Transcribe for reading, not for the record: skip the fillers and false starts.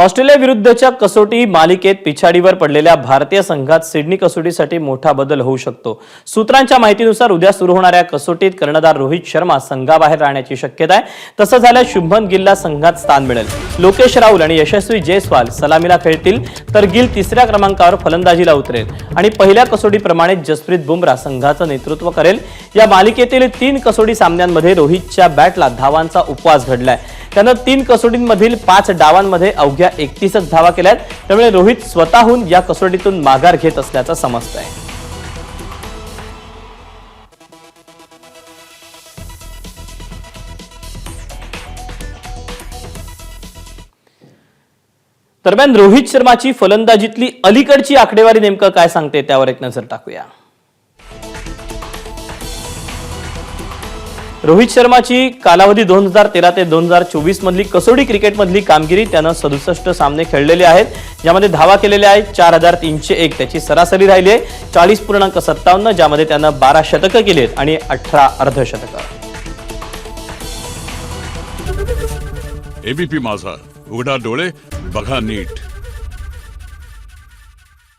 Australia विरुद्धच्या कसोटी मालिकेत पिछाडीवर पडलेल्या भारतीय संघात सिडनी कसोटीसाठी मोठा बदल होऊ शकतो। सूत्रांच्या माहितीनुसार उद्या सुरू होणाऱ्या कसोटीत कर्णधार रोहित शर्मा संघाबाहेर राहण्याची शक्यता आहे। तसं झाल्यास शुभमन गिलला संघात स्थान मिळेल। लोकेश राहुल आणि यशस्वी जयस्वाल सलामीला खेळतील, तर गिल तिसऱ्या क्रमांकावर फलंदाजीला उतरेल आणि पहिल्या कसोटीप्रमाणे जसप्रीत बुमराह संघाचं नेतृत्व करेल। या मालिकेतील 3 कसोटी सामन्यांमध्ये रोहितच्या बॅटला धावांचा उपवास घडलाय। त्यानं 3 कसोटींमधील 5 डावांमध्ये अवघ्या 31 धावा केल्यात। त्यामुळे रोहित स्वतःहून या कसोटीतून माघार घेत असल्याचं समजतंय। दरम्यान रोहित शर्माची फलंदाजीतली अलीकडची आकडेवारी नेमकं काय सांगते त्यावर एक नजर टाकूया। रोहित शर्माची कालावधी 2013 ते 2024 मधली कसोटी क्रिकेटमधली कामगिरी त्यानं 67 सामने खेळलेले आहेत, ज्यामध्ये धावा केलेल्या आहेत 4301। त्याची सरासरी राहिली आहे 40.57, ज्यामध्ये त्यानं 12 शतकं केली आहेत आणि 18 अर्धशतकं। एबीपी माझा, उघडा डोळे बघा नीट।